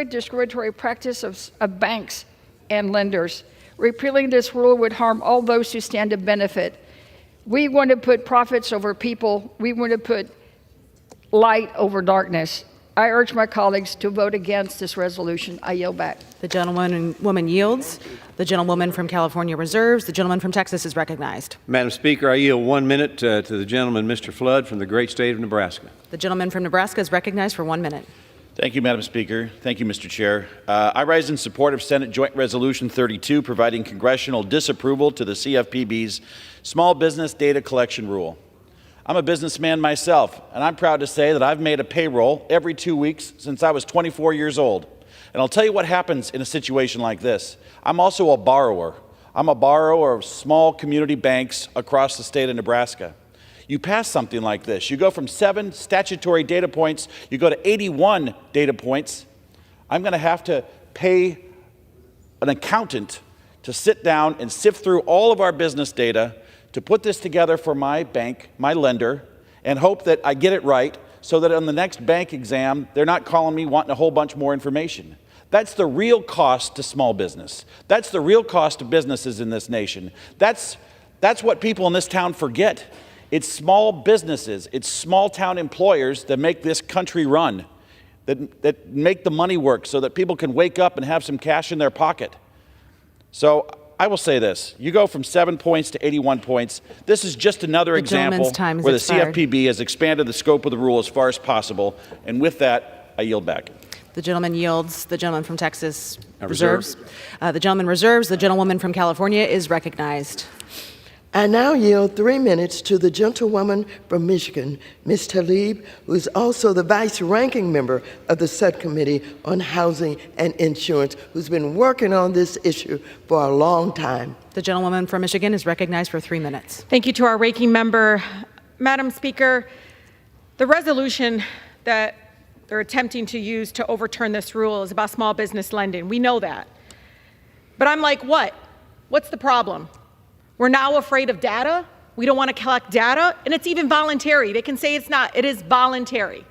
discriminatory practice of banks and lenders. Repealing this rule would harm all those who stand to benefit. We want to put profits over people. We want to put light over darkness. I urge my colleagues to vote against this resolution. I yield back. The gentlewoman yields. The gentlewoman from California reserves. The gentleman from Texas is recognized. Madam Speaker, I yield 1 minute to the gentleman, Mr. Flood, from the great state of Nebraska. The gentleman from Nebraska is recognized for 1 minute. Thank you, Madam Speaker. Thank you, Mr. Chair. I rise in support of Senate Joint Resolution 32, providing congressional disapproval to the CFPB's small business data collection rule. I'm a businessman myself, and I'm proud to say that I've made a payroll every 2 weeks since I was 24 years old. And I'll tell you what happens in a situation like this. I'm also a borrower. I'm a borrower of small community banks across the state of Nebraska. You pass something like this. You go from 7 statutory data points, you go to 81 data points. I'm going to have to pay an accountant to sit down and sift through all of our business data to put this together for my bank, my lender, and hope that I get it right so that on the next bank exam, they're not calling me wanting a whole bunch more information. That's the real cost to small business. That's the real cost of businesses in this nation. That's what people in this town forget. It's small businesses, it's small town employers that make this country run, that make the money work so that people can wake up and have some cash in their pocket. So I will say this, you go from 7 points to 81 points. This is just another example where the CFPB has expanded the scope of the rule as far as possible. And with that, I yield back. The gentleman yields. The gentleman from Texas reserves. The gentleman reserves. The gentlewoman from California is recognized. I now yield 3 minutes to the gentlewoman from Michigan, Ms. Tlaib, who is also the vice-ranking member of the Subcommittee on Housing and Insurance, who's been working on this issue for a long time. The gentlewoman from Michigan is recognized for 3 minutes. Thank you to our ranking member. Madam Speaker, the resolution that they're attempting to use to overturn this rule is about small business lending. We know that. But I'm like, what? What's the problem? We're now afraid of data. We don't want to collect data, and it's even voluntary. They can say it's not. It is voluntary.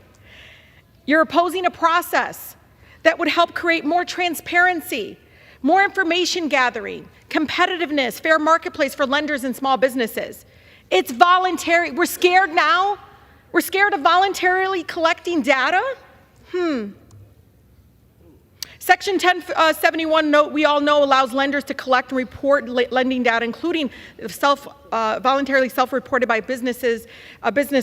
You're opposing a process that would help create more transparency, more information gathering, competitiveness, fair marketplace for lenders and small businesses. It's voluntary. We're scared now. We're scared of voluntarily collecting data? Section 1071, we all know, allows lenders to collect and report lending data, including voluntarily self-reported by business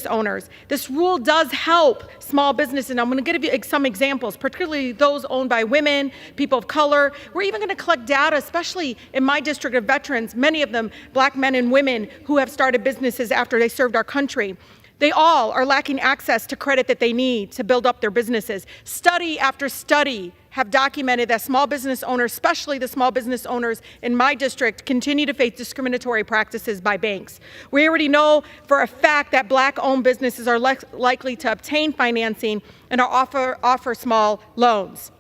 owners. This rule does help small businesses, and I'm going to give you some examples, particularly those owned by women, people of color. We're even going to collect data, especially in my district of veterans, many of them Black men and women who have started businesses after they served our country. They all are lacking access to credit that they need to build up their businesses. Study after study have documented that small business owners, especially the small business owners in my district, continue to face discriminatory practices by banks. We already know for a fact that Black-owned businesses are less likely to obtain financing and offer small loans.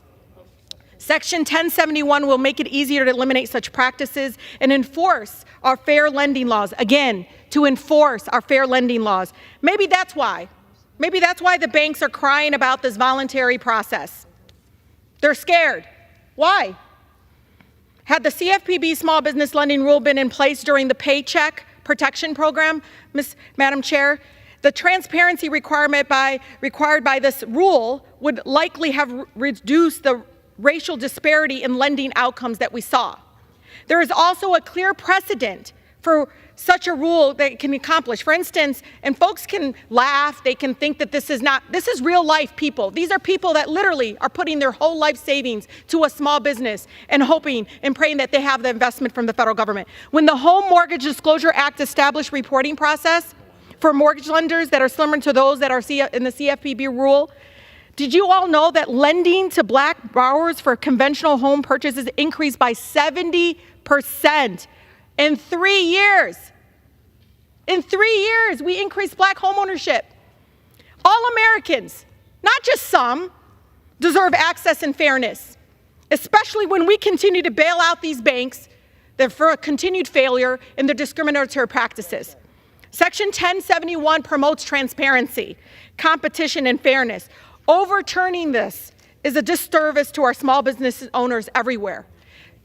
Section 1071 will make it easier to eliminate such practices and enforce our fair lending laws. Again, to enforce our fair lending laws. Maybe that's why. Maybe that's why the banks are crying about this voluntary process. They're scared. Why? Had the CFPB small business lending rule been in place during the Paycheck Protection Program, Madam Chair, the transparency required by this rule would likely have reduced the racial disparity in lending outcomes that we saw. There is also a clear precedent for such a rule that it can accomplish. For instance, and folks can laugh, they can think that this is real life people. These are people that literally are putting their whole life savings to a small business and hoping and praying that they have the investment from the federal government. When the Home Mortgage Disclosure Act established reporting process for mortgage lenders that are similar to those that are in the CFPB rule, did you all know that lending to Black borrowers for conventional home purchases increased by 70% in 3 years? In 3 years, we increased Black home ownership. All Americans, not just some, deserve access and fairness, especially when we continue to bail out these banks for a continued failure in their discriminatory practices. Section 1071 promotes transparency, competition, and fairness. Overturning this is a disservice to our small business owners everywhere.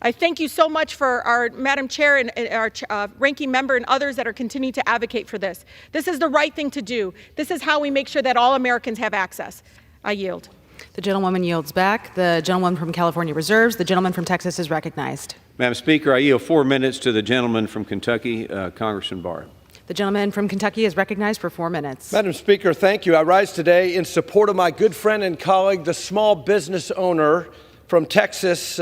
I thank you so much for our Madam Chair and our ranking member and others that are continuing to advocate for this. This is the right thing to do. This is how we make sure that all Americans have access. I yield. The gentlewoman yields back. The gentleman from California reserves. The gentleman from Texas is recognized. Madam Speaker, I yield 4 minutes to the gentleman from Kentucky, Congressman Barr. The gentleman from Kentucky is recognized for 4 minutes. Madam Speaker, thank you. I rise today in support of my good friend and colleague, the small business owner from Texas,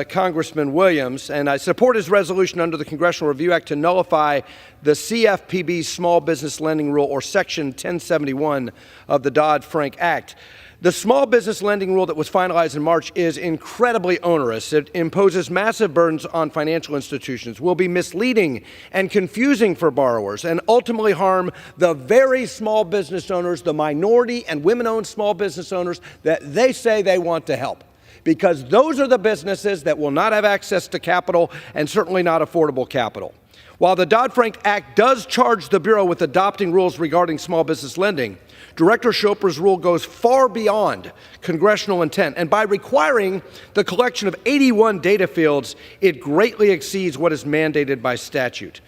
Congressman Williams, and I support his resolution under the Congressional Review Act to nullify the CFPB Small Business Lending Rule, or Section 1071 of the Dodd-Frank Act. The small business lending rule that was finalized in March is incredibly onerous. It imposes massive burdens on financial institutions, will be misleading and confusing for borrowers, and ultimately harm the very small business owners, the minority and women-owned small business owners that they say they want to help. Because those are the businesses that will not have access to capital, and certainly not affordable capital. While the Dodd-Frank Act does charge the Bureau with adopting rules regarding small business lending, Director Chopra's rule goes far beyond congressional intent, and by requiring the collection of 81 data fields, it greatly exceeds what is mandated by statute.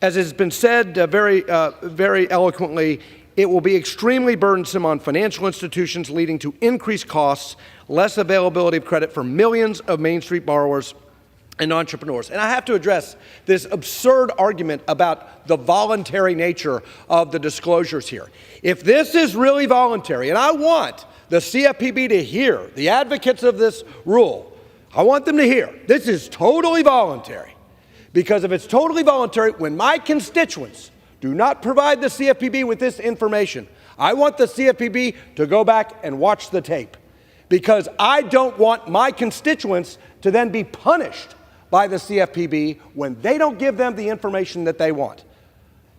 As has been said very eloquently, it will be extremely burdensome on financial institutions, leading to increased costs, less availability of credit for millions of Main Street borrowers and entrepreneurs. And I have to address this absurd argument about the voluntary nature of the disclosures here. If this is really voluntary, and I want the CFPB to hear, the advocates of this rule, I want them to hear, this is totally voluntary. Because if it's totally voluntary, when my constituents do not provide the CFPB with this information, I want the CFPB to go back and watch the tape. Because I don't want my constituents to then be punished by the CFPB when they don't give them the information that they want.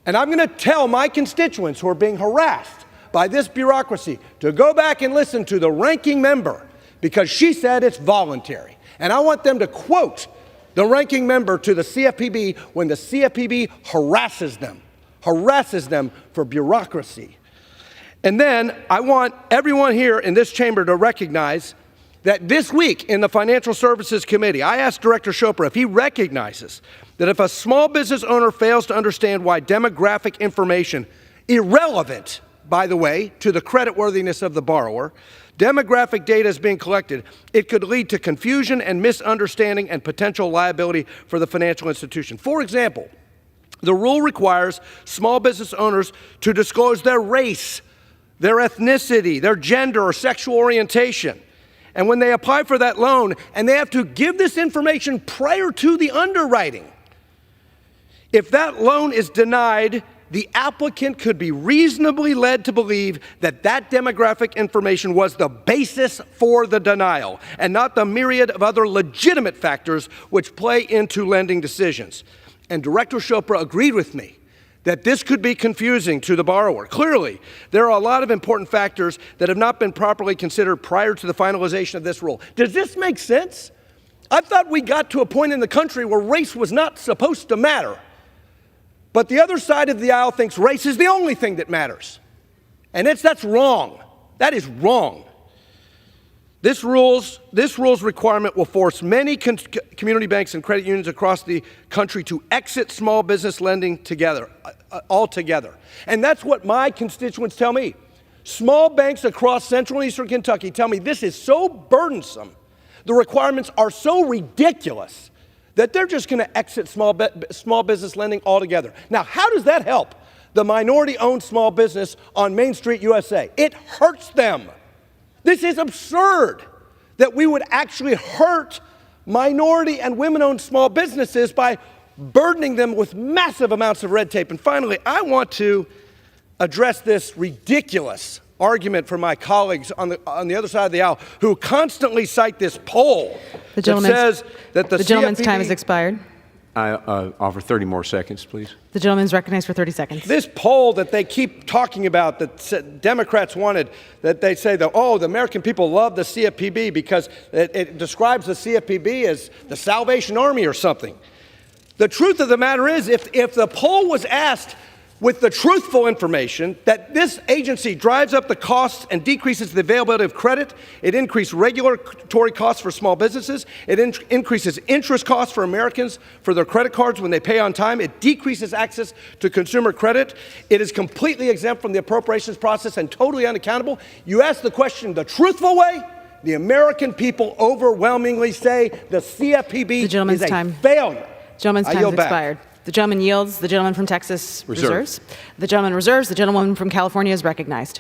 And I'm going to tell my constituents who are being harassed by this bureaucracy to go back and listen to the ranking member, because she said it's voluntary. And I want them to quote the ranking member to the CFPB when the CFPB harasses them for bureaucracy. And then I want everyone here in this chamber to recognize that this week in the Financial Services Committee, I asked Director Chopra if he recognizes that if a small business owner fails to understand why demographic information, irrelevant, by the way, to the creditworthiness of the borrower, demographic data is being collected, it could lead to confusion and misunderstanding and potential liability for the financial institution. For example, the rule requires small business owners to disclose their race, their ethnicity, their gender or sexual orientation. And when they apply for that loan, and they have to give this information prior to the underwriting, if that loan is denied, the applicant could be reasonably led to believe that that demographic information was the basis for the denial, and not the myriad of other legitimate factors which play into lending decisions. And Director Chopra agreed with me that this could be confusing to the borrower. Clearly, there are a lot of important factors that have not been properly considered prior to the finalization of this rule. Does this make sense? I thought we got to a point in the country where race was not supposed to matter. But the other side of the aisle thinks race is the only thing that matters. And that's wrong. That is wrong. This rule's requirement will force many community banks and credit unions across the country to exit small business lending altogether. And that's what my constituents tell me. Small banks across central and eastern Kentucky tell me this is so burdensome, the requirements are so ridiculous, that they're just going to exit small business lending altogether. Now, how does that help the minority-owned small business on Main Street, USA? It hurts them. This is absurd that we would actually hurt minority and women-owned small businesses by burdening them with massive amounts of red tape. And finally, I want to address this ridiculous argument from my colleagues on the other side of the aisle who constantly cite this poll that says that the gentleman's CFPB time has expired. I offer 30 more seconds, please. The gentleman is recognized for 30 seconds. This poll that they keep talking about, that Democrats wanted, that they say that, the American people love the CFPB because it describes the CFPB as the Salvation Army or something. The truth of the matter is, if the poll was asked, with the truthful information that this agency drives up the costs and decreases the availability of credit. It increases regulatory costs for small businesses. It increases interest costs for Americans for their credit cards when they pay on time. It decreases access to consumer credit. It is completely exempt from the appropriations process and totally unaccountable. You ask the question the truthful way, the American people overwhelmingly say the CFPB is a failure. Gentleman's time has expired. The gentleman yields. The gentleman from Texas reserves. The gentleman reserves. The gentlewoman from California is recognized.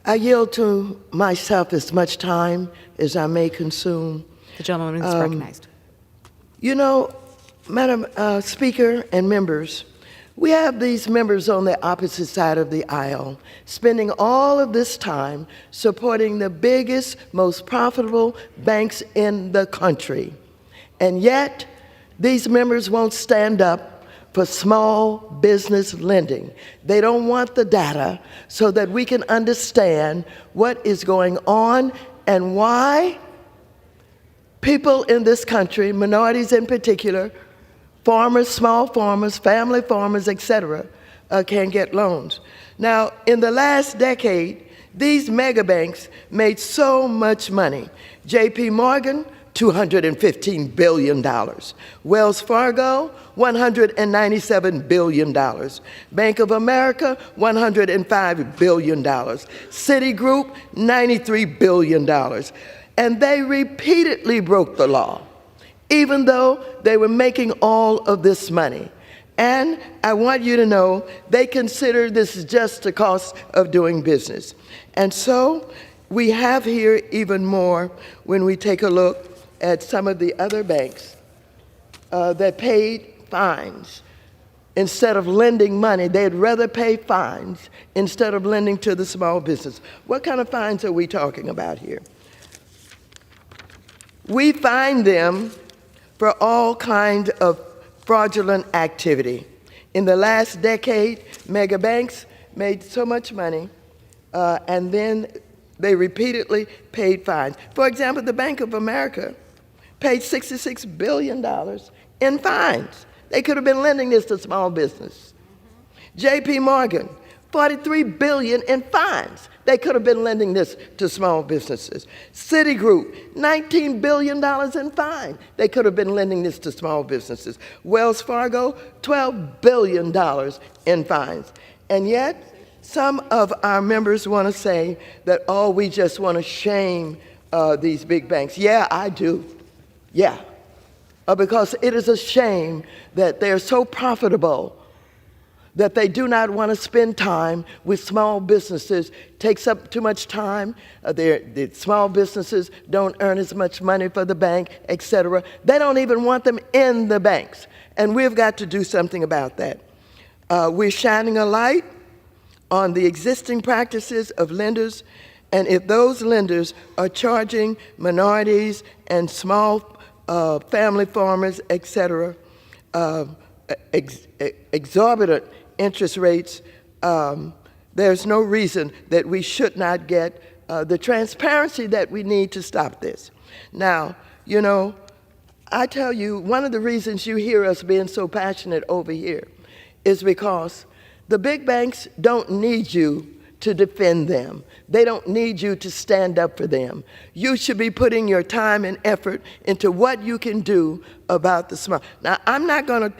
I yield to myself as much time as I may consume. The gentleman is recognized. You know, Madam Speaker and members, we have these members on the opposite side of the aisle spending all of this time supporting the biggest, most profitable banks in the country. And yet, these members won't stand up for small business lending. They don't want the data so that we can understand what is going on and why people in this country, minorities in particular, farmers, small farmers, family farmers, etc., can get loans. Now, in the last decade, these mega banks made so much money. J.P. Morgan, $215 billion. Wells Fargo, $197 billion. Bank of America, $105 billion. Citigroup, $93 billion. And they repeatedly broke the law, even though they were making all of this money. And I want you to know they consider this is just the cost of doing business. And so we have here even more when we take a look at some of the other banks that paid fines instead of lending money. They'd rather pay fines instead of lending to the small business. What kind of fines are we talking about here? We fine them for all kinds of fraudulent activity. In the last decade, mega banks made so much money, and then they repeatedly paid fines. For example, the Bank of America paid $66 billion in fines. They could have been lending this to small business. J.P. Morgan, $43 billion in fines. They could have been lending this to small businesses. Citigroup, $19 billion in fines. They could have been lending this to small businesses. Wells Fargo, $12 billion in fines. And yet, some of our members want to say that, oh, we just want to shame these big banks. Yeah, I do. Yeah. Because it is a shame that they're so profitable that they do not want to spend time with small businesses. Takes up too much time. The small businesses don't earn as much money for the bank, etc. They don't even want them in the banks. And we've got to do something about that. We're shining a light on the existing practices of lenders, and if those lenders are charging minorities and small family farmers, etc., exorbitant interest rates, there's no reason that we should not get the transparency that we need to stop this. Now, you know, I tell you, one of the reasons you hear us being so passionate over here is because the big banks don't need you to defend them. They don't need you to stand up for them. You should be putting your time and effort into what you can do about the small. Now, I'm not going to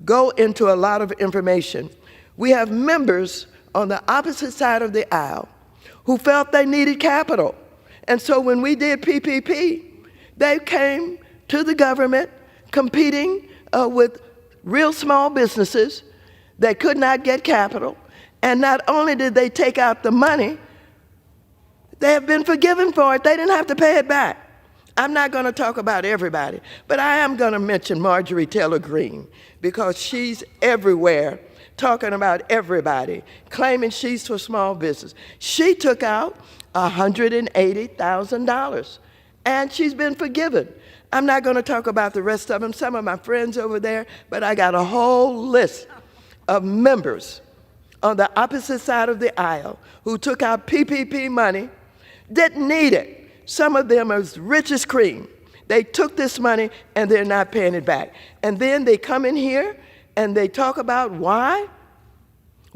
go into a lot of information. We have members on the opposite side of the aisle who felt they needed capital. And so when we did PPP, they came to the government competing with real small businesses that could not get capital. And not only did they take out the money, they have been forgiven for it. They didn't have to pay it back. I'm not going to talk about everybody, but I am going to mention Marjorie Taylor Greene because she's everywhere talking about everybody, claiming she's for small business. She took out $180,000, and she's been forgiven. I'm not going to talk about the rest of them, some of my friends over there, but I got a whole list of members on the opposite side of the aisle who took out PPP money, didn't need it. Some of them are as rich as cream. They took this money and they're not paying it back. And then they come in here and they talk about why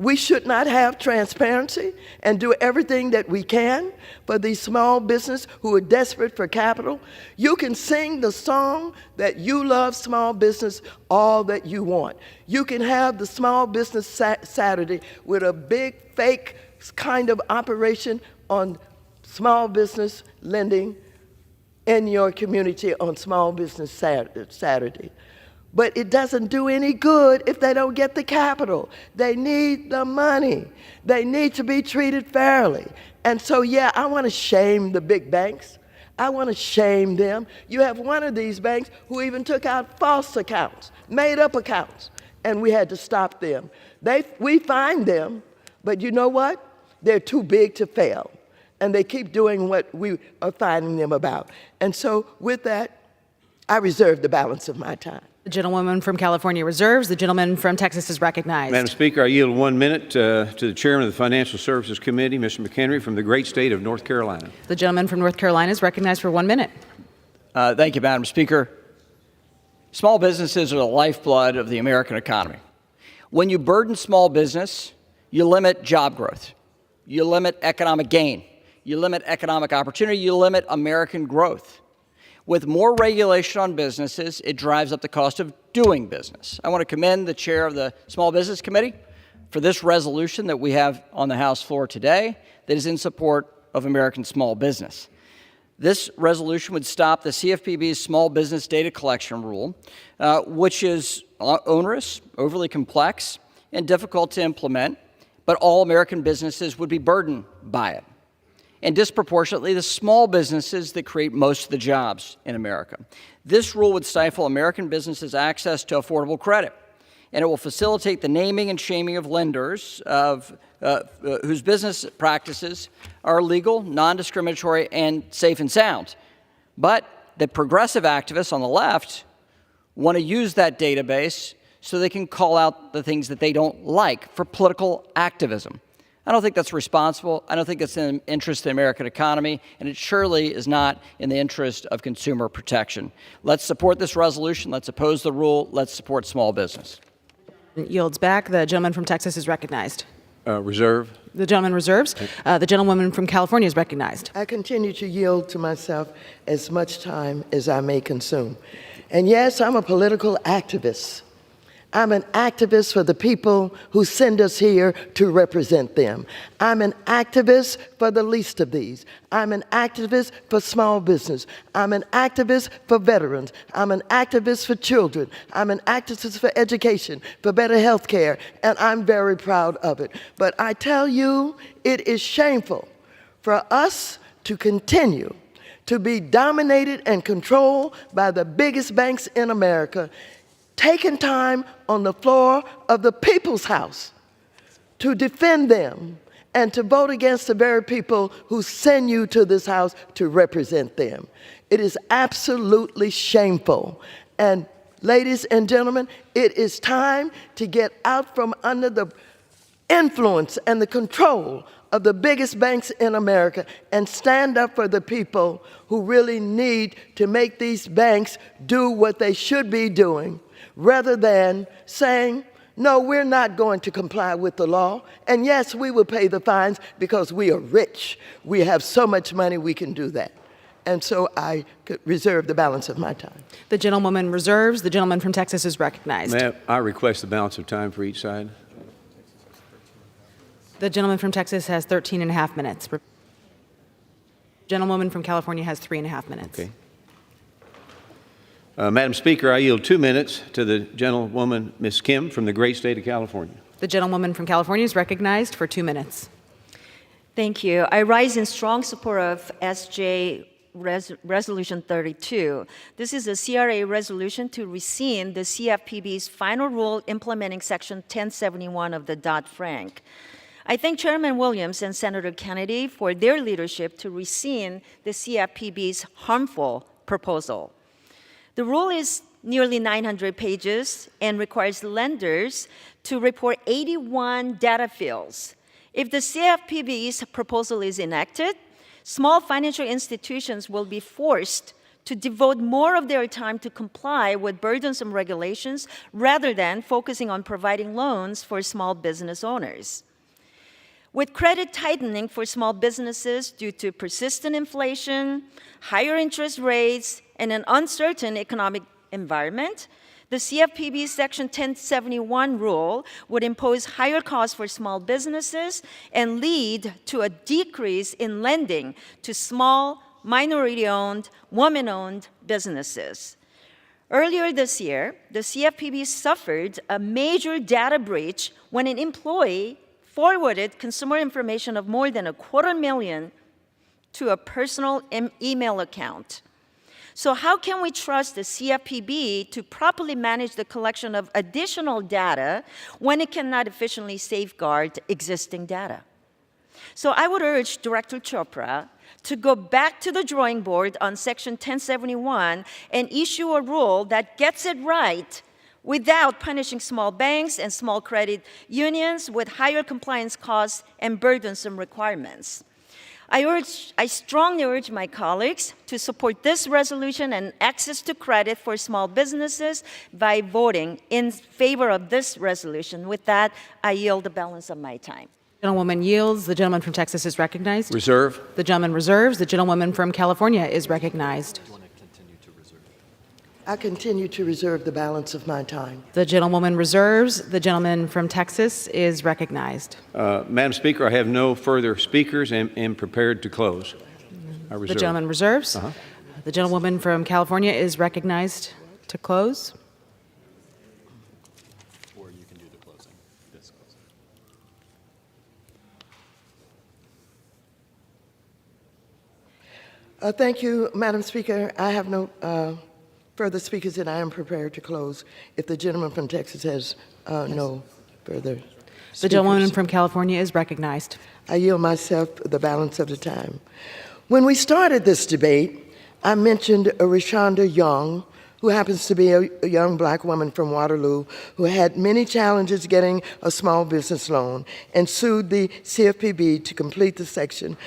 We should not have transparency and do everything that we can for these small business who are desperate for capital. You can sing the song that you love small business all that you want. You can have the small business Saturday with a big fake kind of operation on small business lending in your community on Small Business Saturday. But it doesn't do any good if they don't get the capital. They need the money. They need to be treated fairly. And so, yeah, I want to shame the big banks. I want to shame them. You have one of these banks who even took out false accounts, made up accounts, and we had to stop them. We fined them, but you know what? They're too big to fail. And they keep doing what we are fining them about. And so with that, I reserve the balance of my time. The gentlewoman from California reserves. The gentleman from Texas is recognized. Madam Speaker, I yield 1 minute to the Chairman of the Financial Services Committee, Mr. McHenry, from the great state of North Carolina. The gentleman from North Carolina is recognized for 1 minute. Thank you, Madam Speaker. Small businesses are the lifeblood of the American economy. When you burden small business, you limit job growth, you limit economic gain, you limit economic opportunity, you limit American growth. With more regulation on businesses, it drives up the cost of doing business. I want to commend the chair of the Small Business Committee for this resolution that we have on the House floor today that is in support of American small business. This resolution would stop the CFPB's small business data collection rule, which is onerous, overly complex, and difficult to implement, but all American businesses would be burdened by it. And disproportionately, the small businesses that create most of the jobs in America. This rule would stifle American businesses' access to affordable credit, and it will facilitate the naming and shaming of lenders whose business practices are legal, non-discriminatory, and safe and sound. But the progressive activists on the left want to use that database so they can call out the things that they don't like for political activism. I don't think that's responsible. I don't think it's in the interest of the American economy, and it surely is not in the interest of consumer protection. Let's support this resolution. Let's oppose the rule. Let's support small business. Yields back. The gentleman from Texas is recognized. Reserve. The gentleman reserves. The gentlewoman from California is recognized. I continue to yield to myself as much time as I may consume. And yes, I'm a political activist. I'm an activist for the people who send us here to represent them. I'm an activist for the least of these. I'm an activist for small business. I'm an activist for veterans. I'm an activist for children. I'm an activist for education, for better health care, and I'm very proud of it. But I tell you, it is shameful for us to continue to be dominated and controlled by the biggest banks in America, taking time on the floor of the People's House to defend them and to vote against the very people who send you to this House to represent them. It is absolutely shameful. And ladies and gentlemen, it is time to get out from under the influence and the control of the biggest banks in America and stand up for the people who really need to make these banks do what they should be doing, rather than saying, no, we're not going to comply with the law. And yes, we will pay the fines because we are rich. We have so much money we can do that. And so I could reserve the balance of my time. The gentlewoman reserves. The gentleman from Texas is recognized. May I request the balance of time for each side? The gentleman from Texas has 13 and a half minutes. The gentlewoman from California has 3.5 minutes. Okay. Madam Speaker, I yield 2 minutes to the gentlewoman, Ms. Kim, from the great state of California. The gentlewoman from California is recognized for 2 minutes. Thank you. I rise in strong support of SJ Resolution 32. This is a CRA resolution to rescind the CFPB's final rule implementing Section 1071 of the Dodd-Frank. I thank Chairman Williams and Senator Kennedy for their leadership to rescind the CFPB's harmful proposal. The rule is nearly 900 pages and requires lenders to report 81 data fields. If the CFPB's proposal is enacted, small financial institutions will be forced to devote more of their time to comply with burdensome regulations rather than focusing on providing loans for small business owners. With credit tightening for small businesses due to persistent inflation, higher interest rates, and an uncertain economic environment, the CFPB Section 1071 rule would impose higher costs for small businesses and lead to a decrease in lending to small, minority-owned, woman-owned businesses. Earlier this year, the CFPB suffered a major data breach when an employee forwarded consumer information of more than 250,000 to a personal email account. So how can we trust the CFPB to properly manage the collection of additional data when it cannot efficiently safeguard existing data? So I would urge Director Chopra to go back to the drawing board on Section 1071 and issue a rule that gets it right without punishing small banks and small credit unions with higher compliance costs and burdensome requirements. I strongly urge my colleagues to support this resolution and access to credit for small businesses by voting in favor of this resolution. With that, I yield the balance of my time. Gentlewoman yields. The gentleman from Texas is recognized. Reserve. The gentleman reserves. The gentlewoman from California is recognized. I continue to reserve the balance of my time. The gentlewoman reserves. The gentleman from Texas is recognized. Madam Speaker, I have no further speakers and am prepared to close. I reserve. The gentleman reserves. The gentlewoman from California is recognized to close. Or you can do the closing. This closing. Thank you, Madam Speaker. I have no further speakers, and I am prepared to close if the gentleman from Texas has no further speakers. The gentlewoman from California is recognized. I yield myself the balance of the time. When we started this debate, I mentioned Rashonda Young, who happens to be a young black woman from Waterloo who had many challenges getting a small business loan and sued the CFPB to complete the Section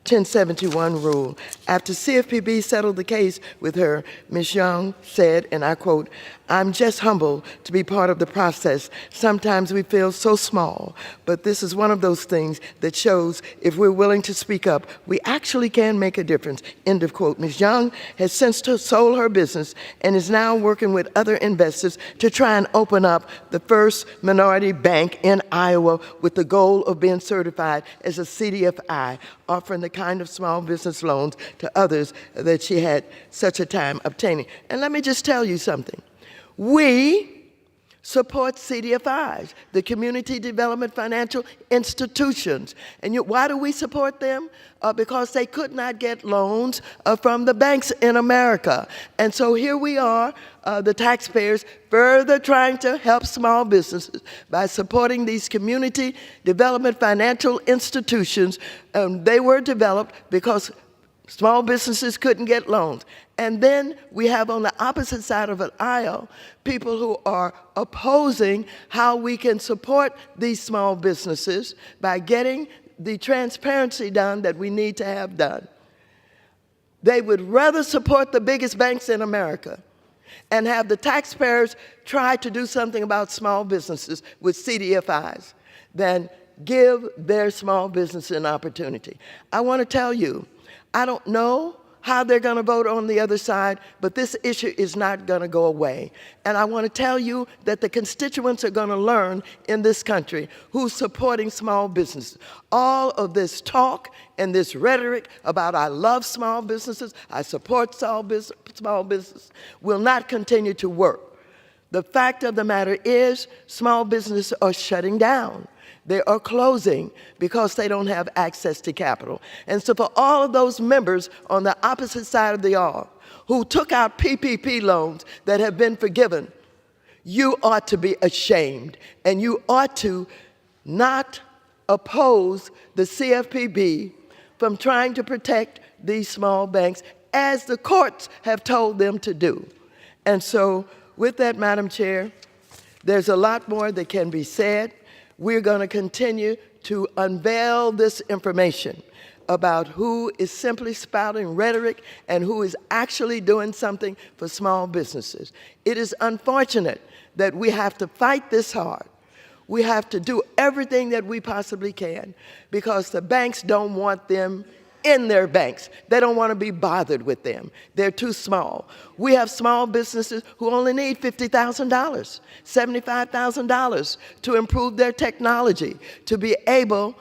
1071 rule. After CFPB settled the case with her, Ms. Young said, and I quote, "I'm just humbled to be part of the process. Sometimes we feel so small, but this is one of those things that shows if we're willing to speak up, we actually can make a difference." End of quote. Ms. Young has since sold her business and is now working with other investors to try and open up the first minority bank in Iowa with the goal of being certified as a CDFI, offering the kind of small business loans to others that she had such a time obtaining. And let me just tell you something. We support CDFIs, the Community Development Financial Institutions. And why do we support them? Because they could not get loans from the banks in America. And so here we are, the taxpayers, further trying to help small businesses by supporting these community development financial institutions. They were developed because small businesses couldn't get loans. And then we have on the opposite side of an aisle people who are opposing how we can support these small businesses by getting the transparency done that we need to have done. They would rather support the biggest banks in America and have the taxpayers try to do something about small businesses with CDFIs than give their small business an opportunity. I want to tell you, I don't know how they're going to vote on the other side, but this issue is not going to go away. And I want to tell you that the constituents are going to learn in this country who's supporting small businesses. All of this talk and this rhetoric about I love small businesses, I support small business, will not continue to work. The fact of the matter is small businesses are shutting down. They are closing because they don't have access to capital. And so for all of those members on the opposite side of the aisle who took out PPP loans that have been forgiven, you ought to be ashamed, and you ought to not oppose the CFPB from trying to protect these small banks as the courts have told them to do. And so with that, Madam Chair, there's a lot more that can be said. We're going to continue to unveil this information. about who is simply spouting rhetoric and who is actually doing something for small businesses. It is unfortunate that we have to fight this hard. We have to do everything that we possibly can because the banks don't want them in their banks. They don't want to be bothered with them. They're too small. We have small businesses who only need $50,000, $75,000 to improve their technology, to be able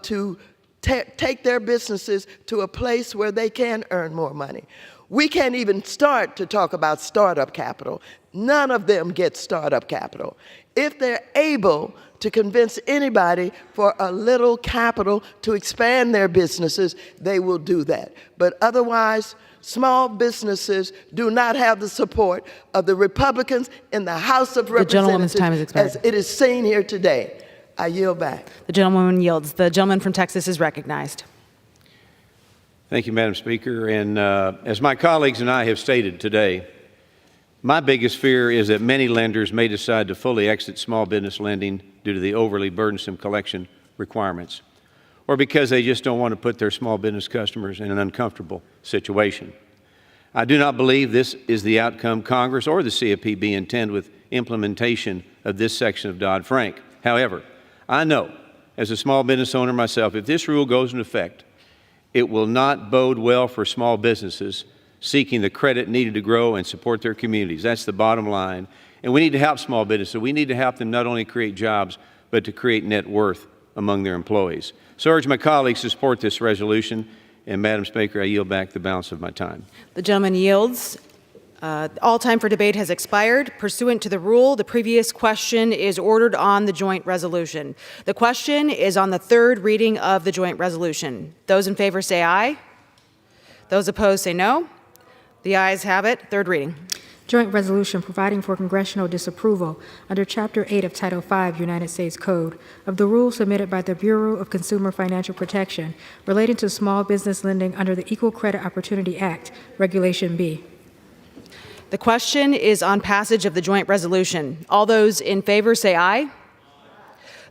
to take their businesses to a place where they can earn more money. We can't even start to talk about startup capital. None of them get startup capital. If they're able to convince anybody for a little capital to expand their businesses, they will do that. But otherwise, small businesses do not have the support of the Republicans in the House of Representatives. The gentlewoman's time has expired. As it is seen here today. I yield back. The gentlewoman yields. The gentleman from Texas is recognized. Thank you, Madam Speaker. And as my colleagues and I have stated today, my biggest fear is that many lenders may decide to fully exit small business lending due to the overly burdensome collection requirements, or because they just don't want to put their small business customers in an uncomfortable situation. I do not believe this is the outcome Congress or the CFPB intend with implementation of this section of Dodd-Frank. However, I know, as a small business owner myself, if this rule goes into effect, it will not bode well for small businesses seeking the credit needed to grow and support their communities. That's the bottom line. And we need to help small businesses. We need to help them not only create jobs, but to create net worth among their employees. So I urge my colleagues to support this resolution. And Madam Speaker, I yield back the balance of my time. The gentleman yields. All time for debate has expired. Pursuant to the rule, the previous question is ordered on the joint resolution. The question is on the third reading of the joint resolution. Those in favor say aye. Those opposed say no. The ayes have it. Third reading. Joint resolution providing for congressional disapproval under Chapter 8 of Title 5 United States Code of the rule submitted by the Bureau of Consumer Financial Protection relating to small business lending under the Equal Credit Opportunity Act, Regulation B. The question is on passage of the joint resolution. All those in favor say aye.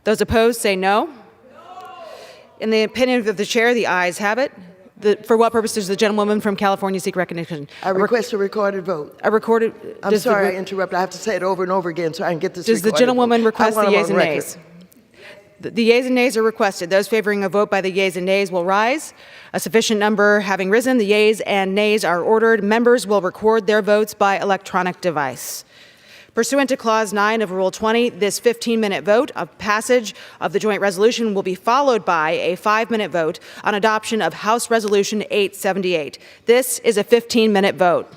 Those opposed say no. In the opinion of the chair, the ayes have it. For what purpose does the gentlewoman from California seek recognition? I request a recorded vote. A recorded. I'm sorry I interrupted. I have to say it over and over again so I can get this Does the gentlewoman request the yeas and nays? The yeas and nays are requested. Those favoring a vote by the yeas and nays will rise. A sufficient number having risen, the yeas and nays are ordered. Members will record their votes by electronic device. Pursuant to Clause 9 of Rule 20, this 15-minute vote of passage of the joint resolution will be followed by a 5-minute vote on adoption of House Resolution 878. This is a 15-minute vote.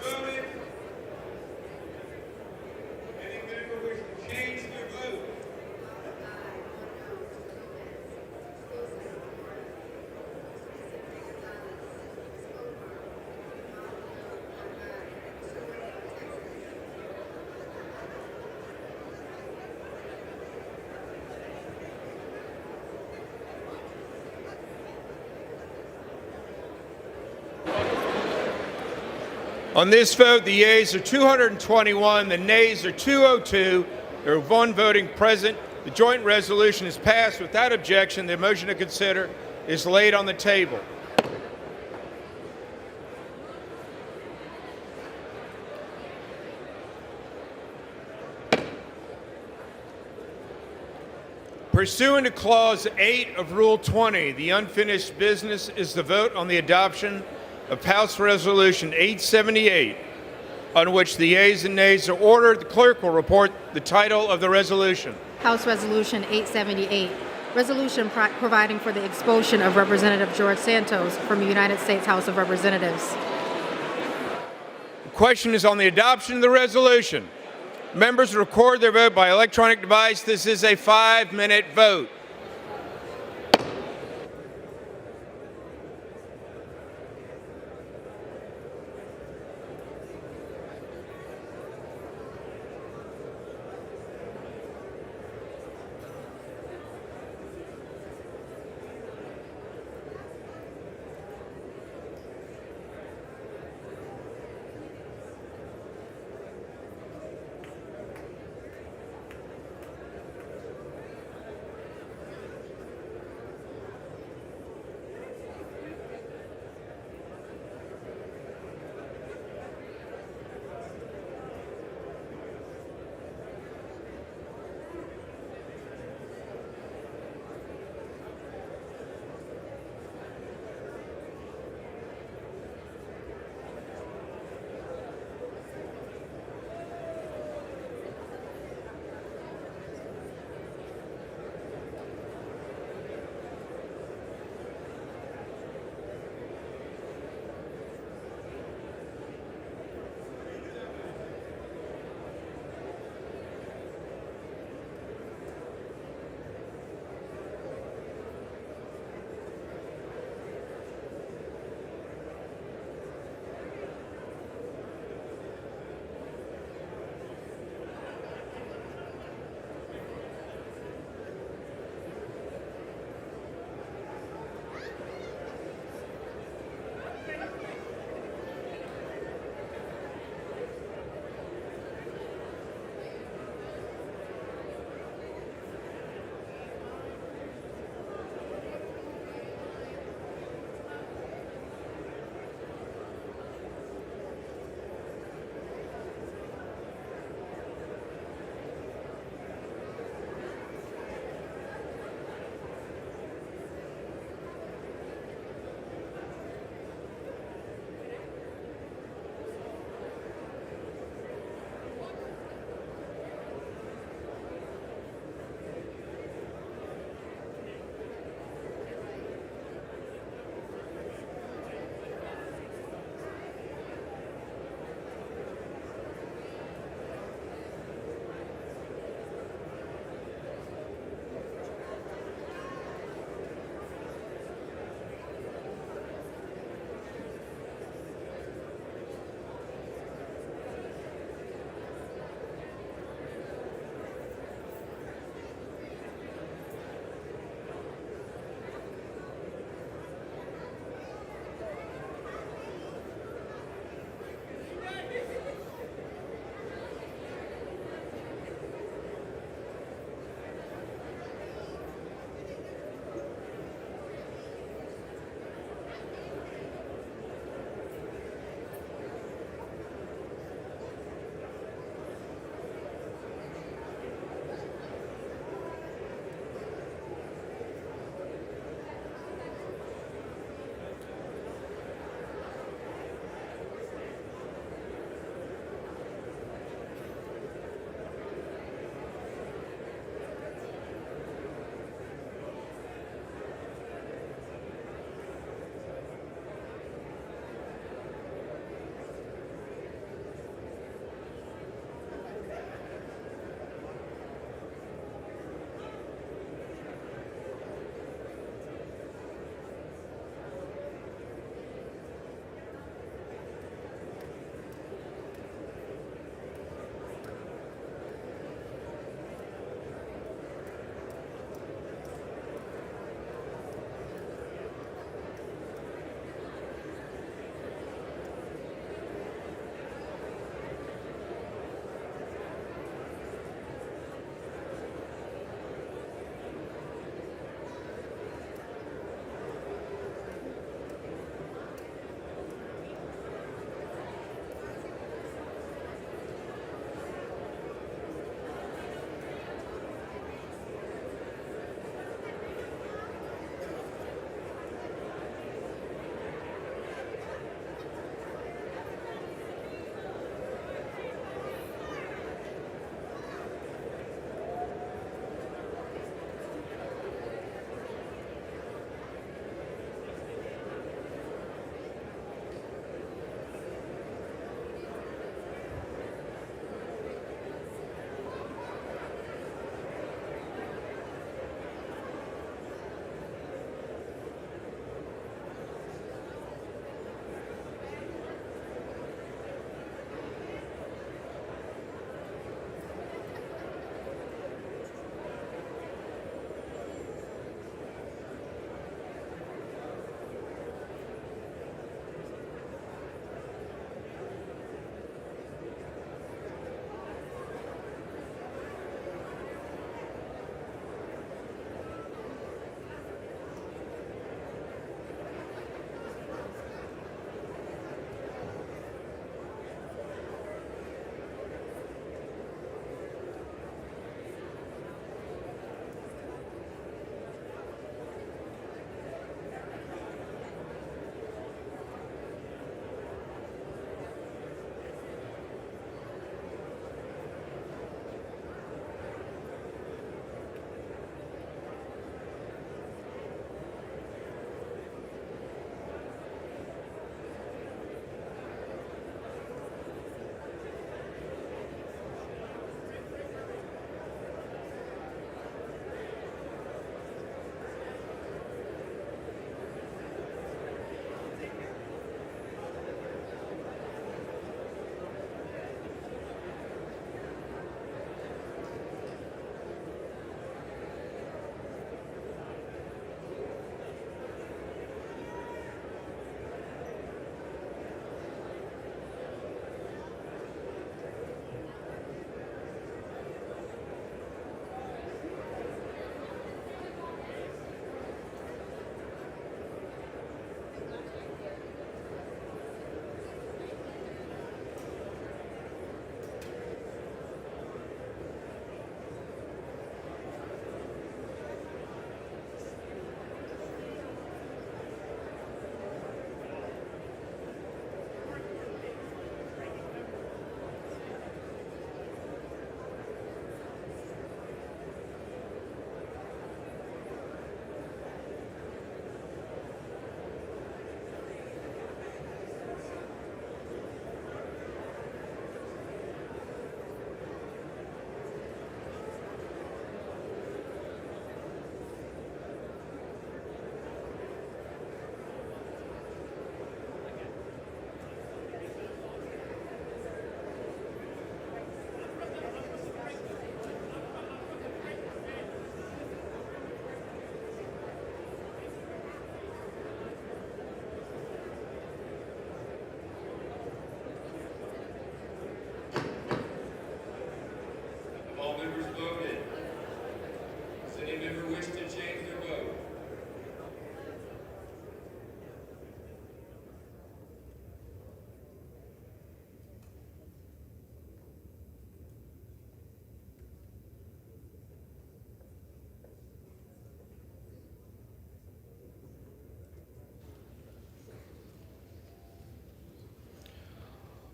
voted? Any member wish to change their vote? On this vote, the yeas are 221, the nays are 202. There are one voting present. The joint resolution is passed without objection. The motion to consider is laid on the table. Pursuant to Clause 8 of Rule 20, the unfinished business is the vote on the adoption of House Resolution 878, on which the yeas and nays are ordered. The clerk will report the title of the resolution. House Resolution 878, resolution providing for the expulsion of Representative George Santos from the United States House of Representatives. The question is on the adoption of the resolution. Members record their vote by electronic device. This is a 5-minute vote.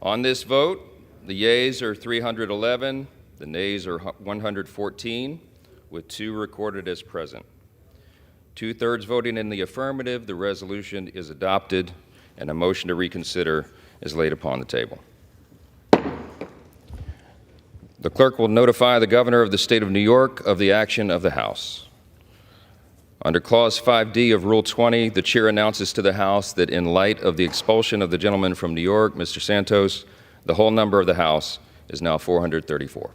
On this vote, the yeas are 311, the nays are 114, with 2 recorded as present. 2/3 voting in the affirmative, the resolution is adopted, and a motion to reconsider is laid upon the table. The clerk will notify the governor of the state of New York of the action of the House. Under Clause 5D of Rule 20, the chair announces to the House that in light of the expulsion of the gentleman from New York, Mr. Santos, the whole number of the House is now 434.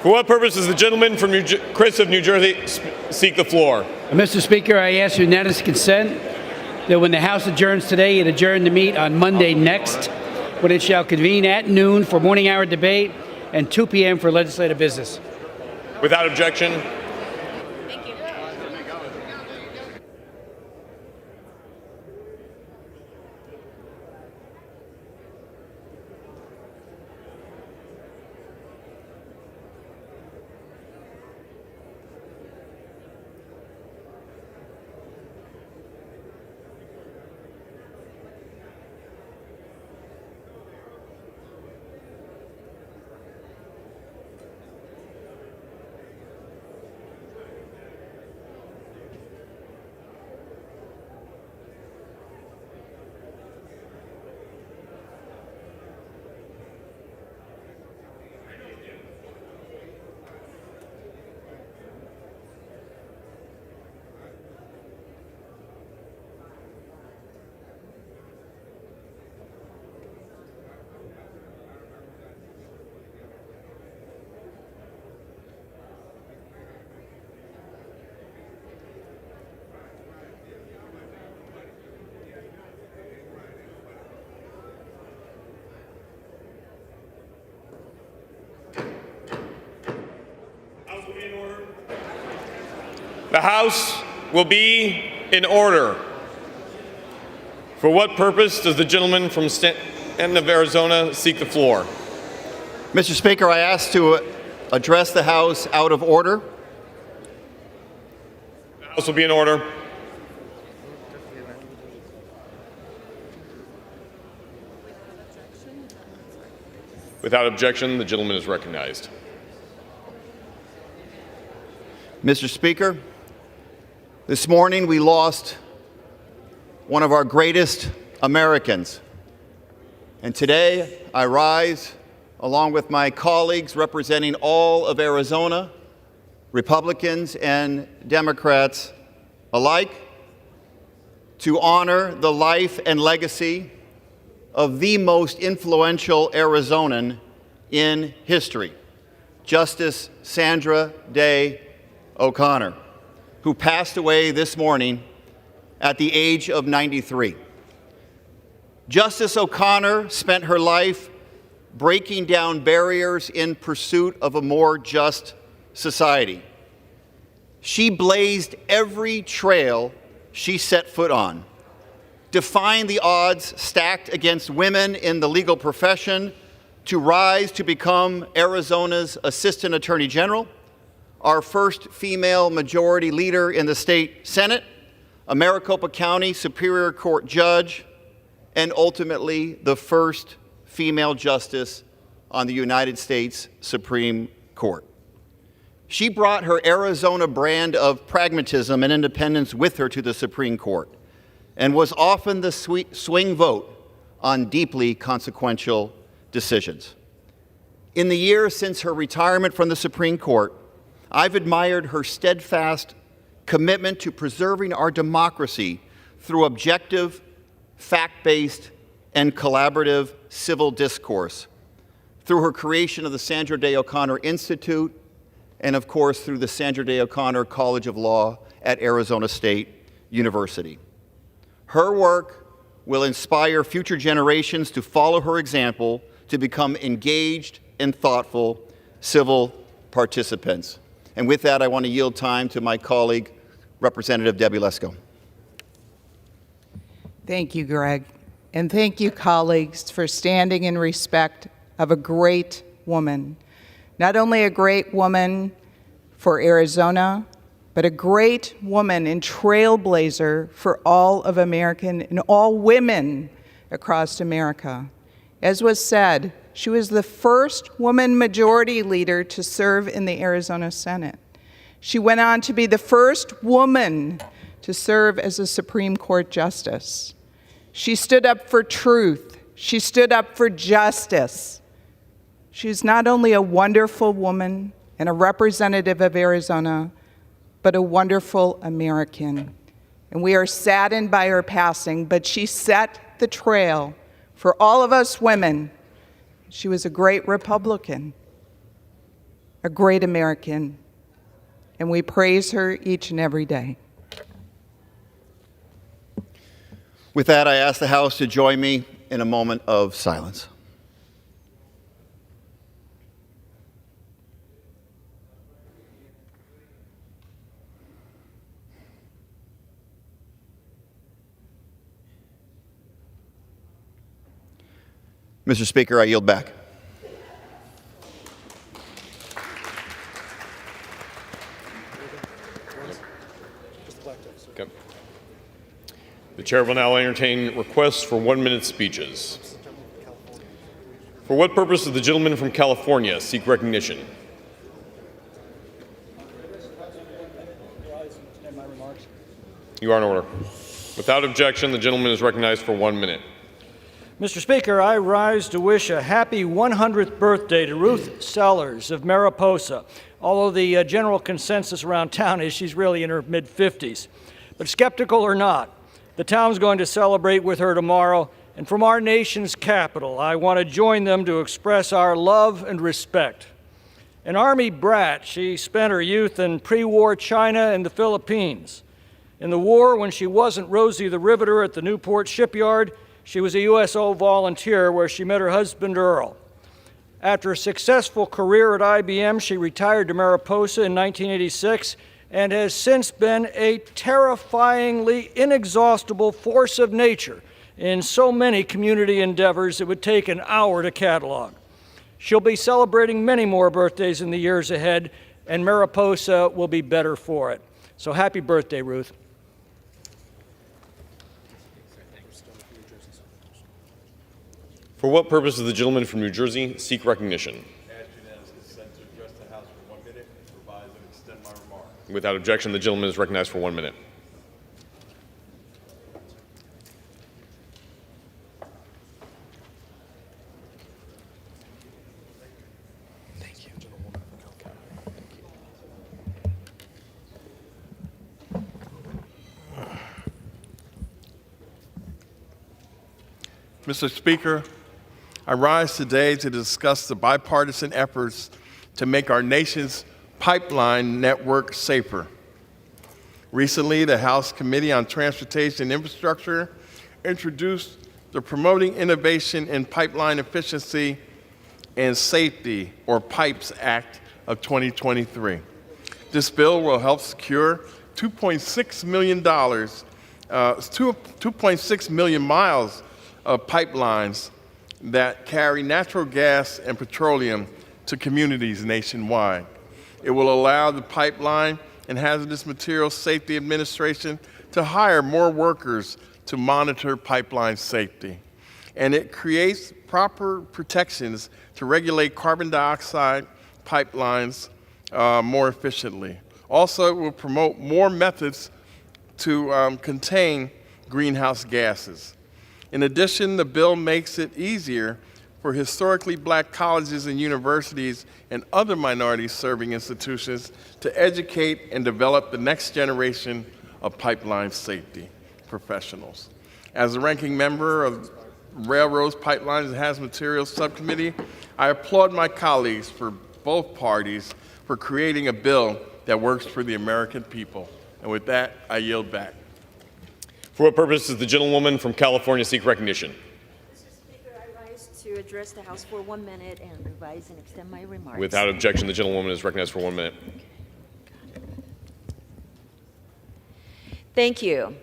For what purpose does the gentleman from Chris of New Jersey seek the floor? Mr. Speaker, I ask unanimous consent that when the House adjourns today, it adjourn to meet on Monday next, when it shall convene at noon for morning hour debate and 2 p.m. for legislative business. Without objection. The House will be in order. For what purpose does the gentleman from Stanton of Arizona seek the floor? Mr. Speaker, I ask to address the House out of order. The House will be in order. Without objection, the gentleman is recognized. Mr. Speaker, this morning we lost one of our greatest Americans. And today I rise along with my colleagues representing all of Arizona, Republicans and Democrats alike, to honor the life and legacy of the most influential Arizonan in history, Justice Sandra Day O'Connor, who passed away this morning at the age of 93. Justice O'Connor spent her life breaking down barriers in pursuit of a more just society. She blazed every trail she set foot on, defying the odds stacked against women in the legal profession to rise to become Arizona's Assistant Attorney General, our first female majority leader in the state Senate, a Maricopa County Superior Court judge, and ultimately the first female justice on the United States Supreme Court. She brought her Arizona brand of pragmatism and independence with her to the Supreme Court, and was often the swing vote on deeply consequential decisions. In the years since her retirement from the Supreme Court, I've admired her steadfast commitment to preserving our democracy through objective, fact-based, and collaborative civil discourse, through her creation of the Sandra Day O'Connor Institute, and of course through the Sandra Day O'Connor College of Law at Arizona State University. Her work will inspire future generations to follow her example to become engaged and thoughtful civil participants. And with that, I want to yield time to my colleague, Representative Debbie Lesko. Thank you, Greg. And thank you, colleagues, for standing in respect of a great woman. Not only a great woman for Arizona, but a great woman and trailblazer for all of American and all women across America. As was said, she was the first woman majority leader to serve in the Arizona Senate. She went on to be the first woman to serve as a Supreme Court justice. She stood up for truth. She stood up for justice. She's not only a wonderful woman and a representative of Arizona, but a wonderful American. And we are saddened by her passing, but she set the trail for all of us women. She was a great Republican, a great American, and we praise her each and every day. With that, I ask the House to join me in a moment of silence. Mr. Speaker, I yield back. Okay. The chair will now entertain requests for 1-minute speeches. For what purpose does the gentleman from California seek recognition? You are in order. Without objection, the gentleman is recognized for 1 minute. Mr. Speaker, I rise to wish a happy 100th birthday to Ruth Sellers of Mariposa, although the general consensus around town is she's really in her mid-50s. But skeptical or not, the town's going to celebrate with her tomorrow, and from our nation's capital, I want to join them to express our love and respect. An Army brat, she spent her youth in pre-war China and the Philippines. In the war, when she wasn't Rosie the Riveter at the Newport shipyard, she was a USO volunteer where she met her husband, Earl. After a successful career at IBM, she retired to Mariposa in 1986 and has since been a terrifyingly inexhaustible force of nature in so many community endeavors it would take an hour to catalog. She'll be celebrating many more birthdays in the years ahead, and Mariposa will be better for it. So happy birthday, Ruth. For what purpose does the gentleman from New Jersey seek recognition? Without objection, the gentleman is recognized for 1 minute. Mr. Speaker, I rise today to discuss the bipartisan efforts to make our nation's pipeline network safer. Recently, the House Committee on Transportation and Infrastructure introduced the Promoting Innovation in Pipeline Efficiency and Safety, or PIPES Act of 2023. This bill will help secure $2.6 million, 2.6 million miles of pipelines that carry natural gas and petroleum to communities nationwide. It will allow the Pipeline and Hazardous Materials Safety Administration to hire more workers to monitor pipeline safety. And it creates proper protections to regulate carbon dioxide pipelines more efficiently. Also, it will promote more methods to contain greenhouse gases. In addition, the bill makes it easier for historically black colleges and universities and other minority-serving institutions to educate and develop the next generation of pipeline safety professionals. As a ranking member of Railroads, Pipelines, and Hazardous Materials Subcommittee, I applaud my colleagues for both parties for creating a bill that works for the American people. And with that, I yield back. For what purpose does the gentlewoman from California seek recognition? To address the House for 1 minute and revise and extend my remarks. Without objection, the gentlewoman is recognized for 1 minute. Thank you.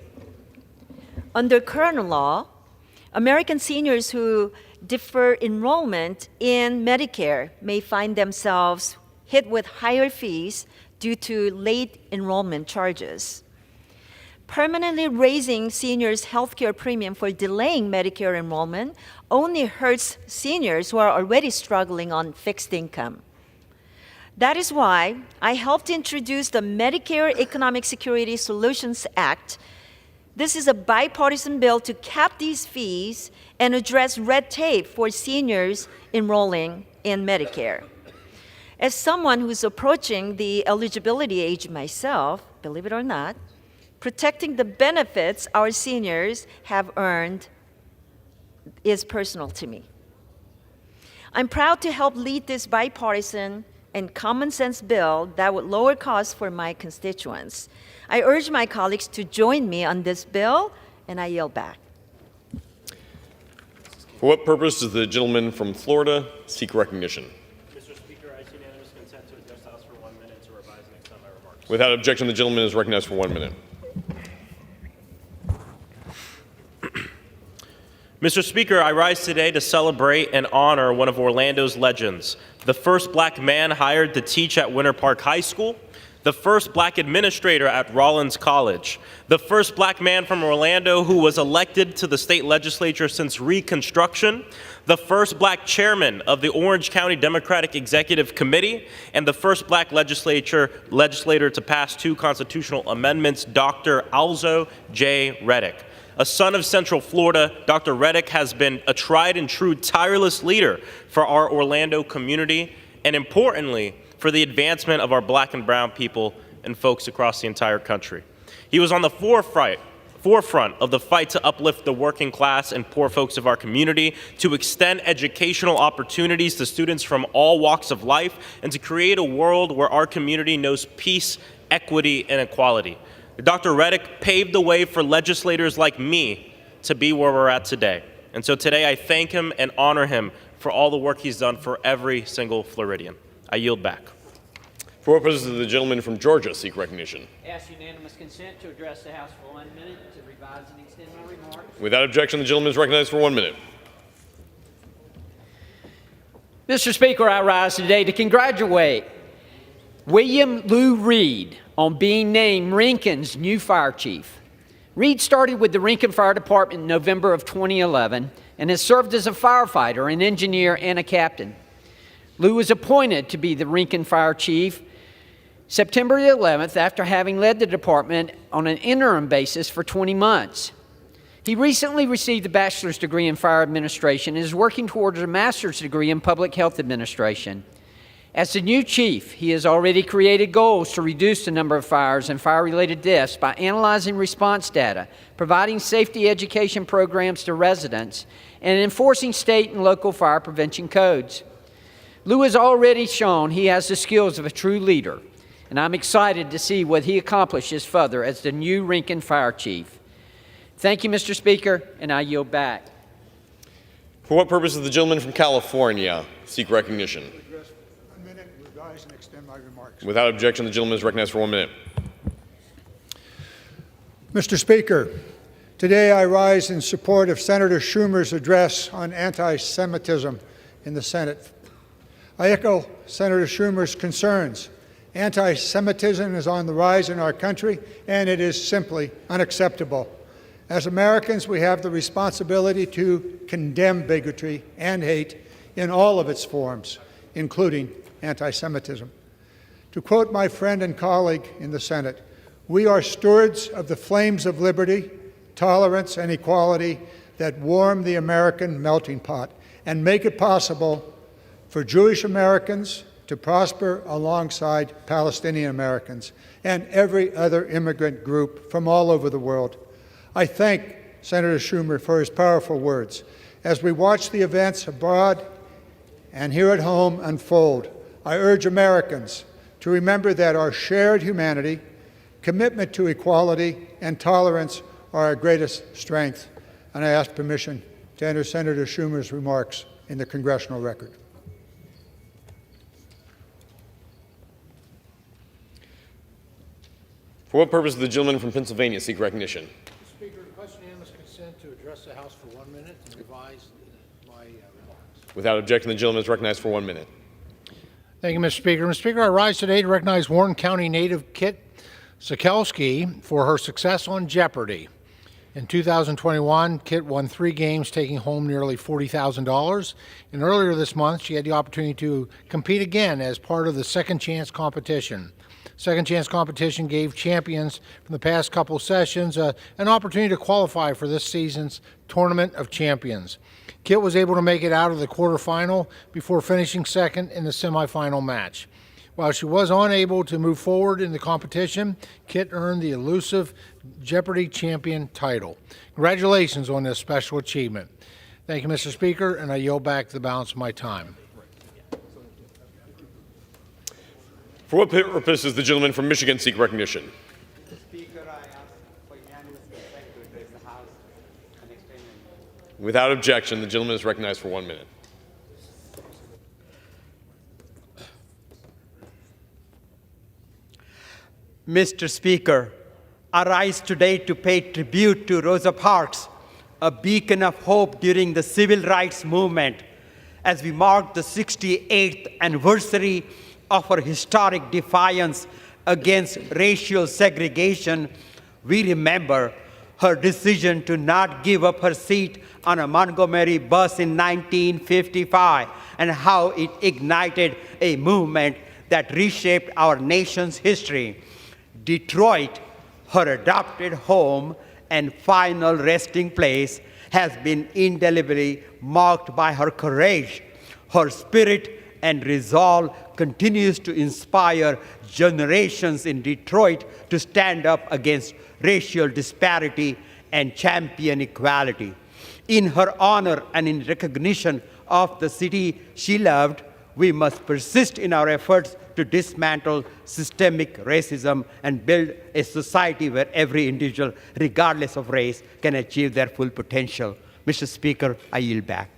Under current law, American seniors who defer enrollment in Medicare may find themselves hit with higher fees due to late enrollment charges. Permanently raising seniors' health care premium for delaying Medicare enrollment only hurts seniors who are already struggling on fixed income. That is why I helped introduce the Medicare Economic Security Solutions Act. This is a bipartisan bill to cap these fees and address red tape for seniors enrolling in Medicare. As someone who's approaching the eligibility age myself, believe it or not, protecting the benefits our seniors have earned is personal to me. I'm proud to help lead this bipartisan and common sense bill that would lower costs for my constituents. I urge my colleagues to join me on this bill, and I yield back. For what purpose does the gentleman from Florida seek recognition? Mr. Speaker, I seek unanimous consent to address the House for 1 minute to revise and extend my remarks. Without objection, the gentleman is recognized for 1 minute. Mr. Speaker, I rise today to celebrate and honor one of Orlando's legends, the first black man hired to teach at Winter Park High School, the first black administrator at Rollins College, the first black man from Orlando who was elected to the state legislature since Reconstruction, the first black chairman of the Orange County Democratic Executive Committee, and the first black legislator to pass 2 constitutional amendments, Dr. Alzo J. Reddick. A son of Central Florida, Dr. Reddick has been a tried and true tireless leader for our Orlando community, and importantly, for the advancement of our black and brown people and folks across the entire country. He was on the forefront of the fight to uplift the working class and poor folks of our community, to extend educational opportunities to students from all walks of life, and to create a world where our community knows peace, equity, and equality. Dr. Reddick paved the way for legislators like me to be where we're at today. And so today I thank him and honor him for all the work he's done for every single Floridian. I yield back. For what purposes does the gentleman from Georgia seek recognition? Ask unanimous consent to address the House for 1 minute to revise and extend my remarks. Without objection, the gentleman is recognized for 1 minute. Mr. Speaker, I rise today to congratulate William Lou Reed on being named Rincon's new fire chief. Reed started with the Rincon Fire Department in November of 2011 and has served as a firefighter, an engineer, and a captain. Lou was appointed to be the Rincon Fire Chief September 11th after having led the department on an interim basis for 20 months. He recently received a bachelor's degree in fire administration and is working towards a master's degree in public health administration. As the new chief, he has already created goals to reduce the number of fires and fire-related deaths by analyzing response data, providing safety education programs to residents, and enforcing state and local fire prevention codes. Lou has already shown he has the skills of a true leader, and I'm excited to see what he accomplishes further as the new Rincon Fire Chief. Thank you, Mr. Speaker, and I yield back. For what purpose does the gentleman from California seek recognition? A minute, revise and extend my remarks. Without objection, the gentleman is recognized for 1 minute. Mr. Speaker, today I rise in support of Senator Schumer's address on anti-Semitism in the Senate. I echo Senator Schumer's concerns. Anti-Semitism is on the rise in our country, and it is simply unacceptable. As Americans, we have the responsibility to condemn bigotry and hate in all of its forms, including anti-Semitism. To quote my friend and colleague in the Senate, we are stewards of the flames of liberty, tolerance, and equality that warm the American melting pot and make it possible for Jewish Americans to prosper alongside Palestinian Americans and every other immigrant group from all over the world. I thank Senator Schumer for his powerful words. As we watch the events abroad and here at home unfold, I urge Americans to remember that our shared humanity, commitment to equality, and tolerance are our greatest strength. And I ask permission to enter Senator Schumer's remarks in the congressional record. For what purpose does the gentleman from Pennsylvania seek recognition? Speaker, request unanimous consent to address the House for 1 minute and revise my remarks. Without objection, the gentleman is recognized for 1 minute. Thank you, Mr. Speaker. Mr. Speaker, I rise today to recognize Warren County native Kit Sikelski for her success on Jeopardy! In 2021, Kit won 3 games, taking home nearly $40,000. And earlier this month, she had the opportunity to compete again as part of the Second Chance competition. Second Chance competition gave champions from the past couple sessions an opportunity to qualify for this season's Tournament of Champions. Kit was able to make it out of the quarterfinal before finishing second in the semifinal match. While she was unable to move forward in the competition, Kit earned the elusive Jeopardy! Champion title. Congratulations on this special achievement. Thank you, Mr. Speaker, and I yield back the balance of my time. For what purpose does the gentleman from Michigan seek recognition? Speaker, I ask for unanimous consent to address the House and extend my remarks. Without objection, the gentleman is recognized for 1 minute. Mr. Speaker, I rise today to pay tribute to Rosa Parks, a beacon of hope during the civil rights movement, as we mark the 68th anniversary of her historic defiance against racial segregation. We remember her decision to not give up her seat on a Montgomery bus in 1955 and how it ignited a movement that reshaped our nation's history. Detroit, her adopted home and final resting place, has been indelibly marked by her courage. Her spirit and resolve continues to inspire generations in Detroit to stand up against racial disparity and champion equality. In her honor and in recognition of the city she loved, we must persist in our efforts to dismantle systemic racism and build a society where every individual, regardless of race, can achieve their full potential. Mr. Speaker, I yield back.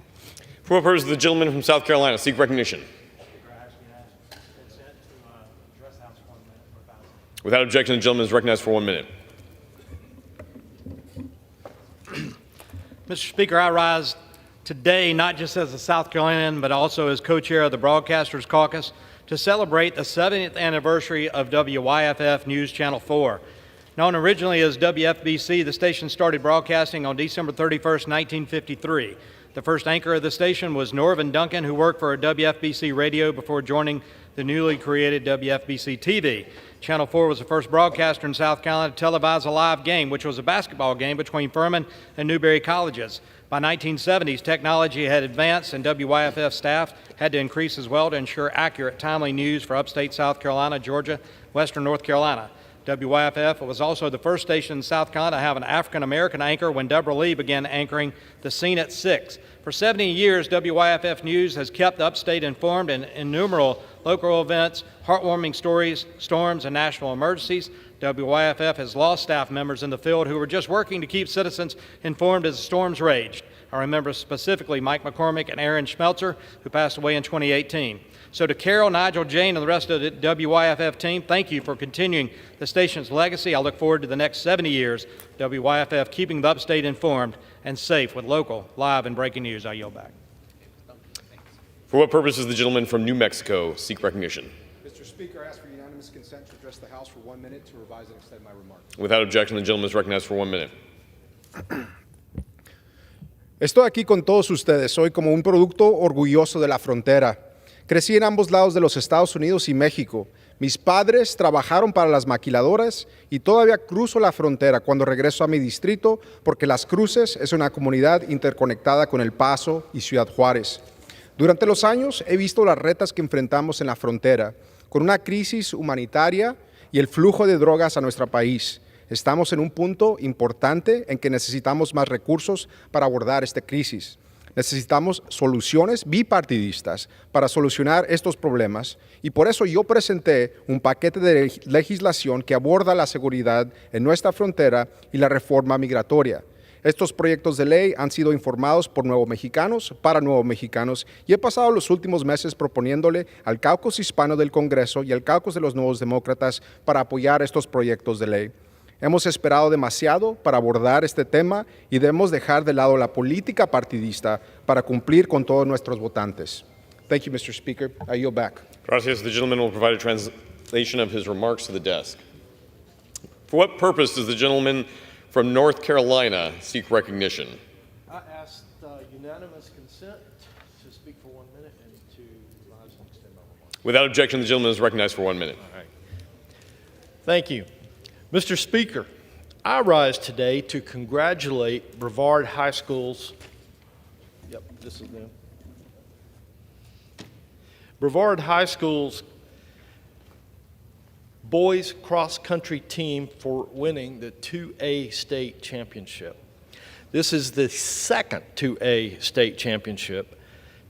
For what purpose does the gentleman from South Carolina seek recognition? Without objection, the gentleman is recognized for 1 minute. Mr. Speaker, I rise today not just as a South Carolinian, but also as co-chair of the Broadcasters Caucus to celebrate the 70th anniversary of WYFF News Channel 4. Known originally as WFBC, the station started broadcasting on December 31st, 1953. The first anchor of the station was Norvin Duncan, who worked for WFBC Radio before joining the newly created WFBC TV. Channel 4 was the first broadcaster in South Carolina to televise a live game, which was a basketball game between Furman and Newberry colleges. By 1970s, technology had advanced and WYFF staff had to increase as well to ensure accurate, timely news for upstate South Carolina, Georgia, western North Carolina. WYFF was also the first station in South Carolina to have an African-American anchor when Deborah Lee began anchoring The Scene at 6. For 70 years, WYFF News has kept the upstate informed in innumerable local events, heartwarming stories, storms, and national emergencies. WYFF has lost staff members in the field who were just working to keep citizens informed as the storms raged. I remember specifically Mike McCormick and Aaron Schmelzer, who passed away in 2018. So to Carol, Nigel, Jane, and the rest of the WYFF team, thank you for continuing the station's legacy. I look forward to the next 70 years, WYFF keeping the upstate informed and safe with local, live, and breaking news. I yield back. For what purpose does the gentleman from New Mexico seek recognition? Mr. Speaker, I ask for unanimous consent to address the House for 1 minute to revise and extend my remarks. Without objection, the gentleman is recognized for 1 minute. Estoy aquí con todos ustedes hoy como un producto orgulloso de la frontera. Crecí en ambos lados de los Estados Unidos y México. Mis padres trabajaron para las maquiladoras y todavía cruzo la frontera cuando regreso a mi distrito porque Las Cruces es una comunidad interconectada con El Paso y Ciudad Juárez. Durante los años he visto las retas que enfrentamos en la frontera, con una crisis humanitaria y el flujo de drogas a nuestro país. Estamos en un punto importante en que necesitamos más recursos para abordar esta crisis. Necesitamos soluciones bipartidistas para solucionar estos problemas y por eso yo presenté un paquete de legislación que aborda la seguridad en nuestra frontera y la reforma migratoria. Estos proyectos de ley han sido informados por Nuevos Mexicanos para Nuevos Mexicanos y he pasado los últimos meses proponiéndole al caucus hispano del Congreso y al caucus de los Nuevos Demócratas para apoyar estos proyectos de ley. Hemos esperado demasiado para abordar este tema y debemos dejar de lado la política partidista para cumplir con todos nuestros votantes. Thank you, Mr. Speaker. I yield back. Gracias. The gentleman will provide a translation of his remarks to the desk. For what purpose does the gentleman from North Carolina seek recognition? I ask unanimous consent to speak for 1 minute and to rise and extend my remarks. Without objection, the gentleman is recognized for 1 minute. All right. Thank you. Mr. Speaker, I rise today to congratulate Brevard High School's, this is them. Brevard High School's boys cross-country team for winning the 2A state championship. This is the second 2A state championship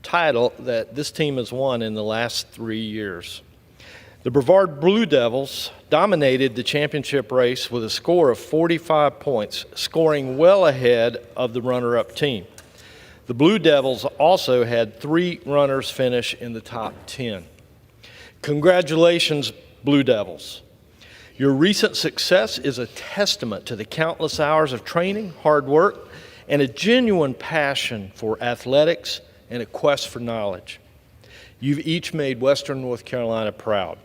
title that this team has won in the last 3 years. The Brevard Blue Devils dominated the championship race with a score of 45 points, scoring well ahead of the runner-up team. The Blue Devils also had 3 runners finish in the top 10. Congratulations, Blue Devils. Your recent success is a testament to the countless hours of training, hard work, and a genuine passion for athletics and a quest for knowledge. You've each made Western North Carolina proud.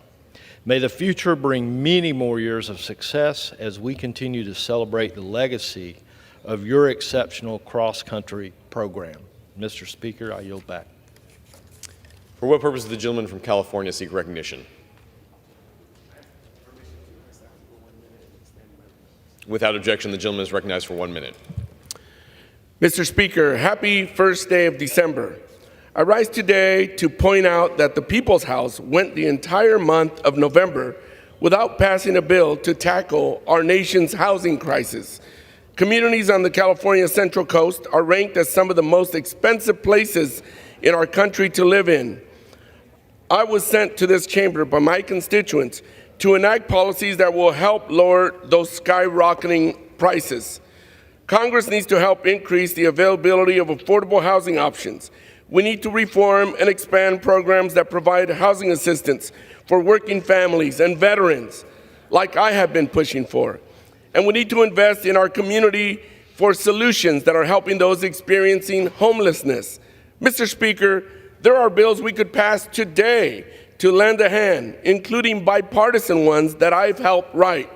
May the future bring many more years of success as we continue to celebrate the legacy of your exceptional cross-country program. Mr. Speaker, I yield back. For what purpose does the gentleman from California seek recognition? Without objection, the gentleman is recognized for 1 minute. Mr. Speaker, happy first day of December. I rise today to point out that the People's House went the entire month of November without passing a bill to tackle our nation's housing crisis. Communities on the California Central Coast are ranked as some of the most expensive places in our country to live in. I was sent to this chamber by my constituents to enact policies that will help lower those skyrocketing prices. Congress needs to help increase the availability of affordable housing options. We need to reform and expand programs that provide housing assistance for working families and veterans, like I have been pushing for. And we need to invest in our community for solutions that are helping those experiencing homelessness. Mr. Speaker, there are bills we could pass today to lend a hand, including bipartisan ones that I've helped write.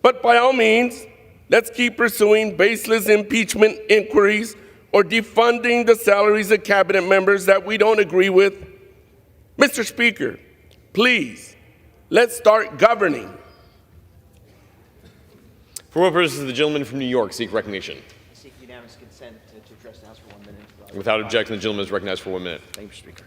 But by all means, let's keep pursuing baseless impeachment inquiries or defunding the salaries of cabinet members that we don't agree with. Mr. Speaker, please, let's start governing. For what purpose does the gentleman from New York seek recognition? I seek unanimous consent to address the House for 1 minute. Without objection, the gentleman is recognized for 1 minute. Thank you, Speaker.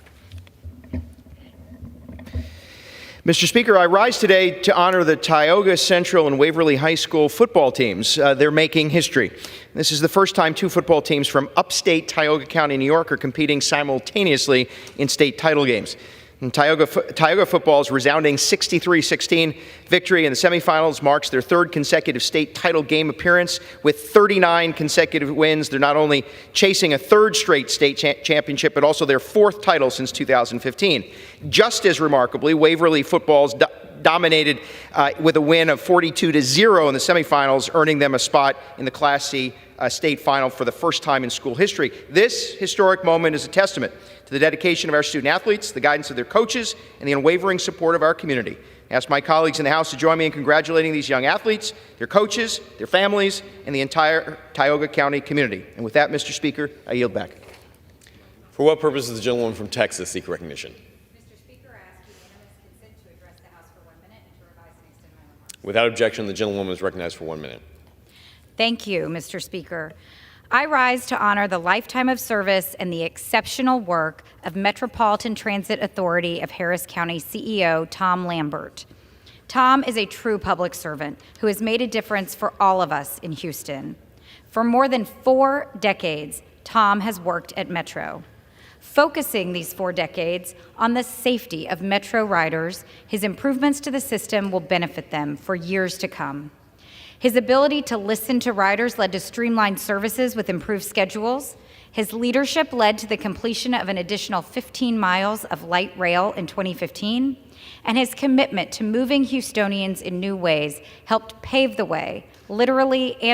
Mr. Speaker, I rise today to honor the Tioga Central and Waverly High School football teams. They're making history. This is the first time two football teams from upstate Tioga County, New York, are competing simultaneously in state title games. And Tioga football's resounding 63-16 victory in the semifinals marks their third consecutive state title game appearance. With 39 consecutive wins, they're not only chasing a third straight state championship, but also their fourth title since 2015. Just as remarkably, Waverly football's dominated with a win of 42-0 in the semifinals, earning them a spot in the Class C state final for the first time in school history. This historic moment is a testament to the dedication of our student athletes, the guidance of their coaches, and the unwavering support of our community. I ask my colleagues in the House to join me in congratulating these young athletes, their coaches, their families, and the entire Tioga County community. And with that, Mr. Speaker, I yield back. For what purpose does the gentleman from Texas seek recognition? Mr. Speaker, I ask unanimous consent to address the House for 1 minute and to revise and extend my remarks. Without objection, the gentlewoman is recognized for 1 minute. Thank you, Mr. Speaker. I rise to honor the lifetime of service and the exceptional work of Metropolitan Transit Authority of Harris County CEO Tom Lambert. Tom is a true public servant who has made a difference for all of us in Houston. For more than 4 decades, Tom has worked at Metro. Focusing these 4 decades on the safety of Metro riders, his improvements to the system will benefit them for years to come. His ability to listen to riders led to streamlined services with improved schedules. His leadership led to the completion of an additional 15 miles of light rail in 2015. And his commitment to moving Houstonians in new ways helped pave the way, literally and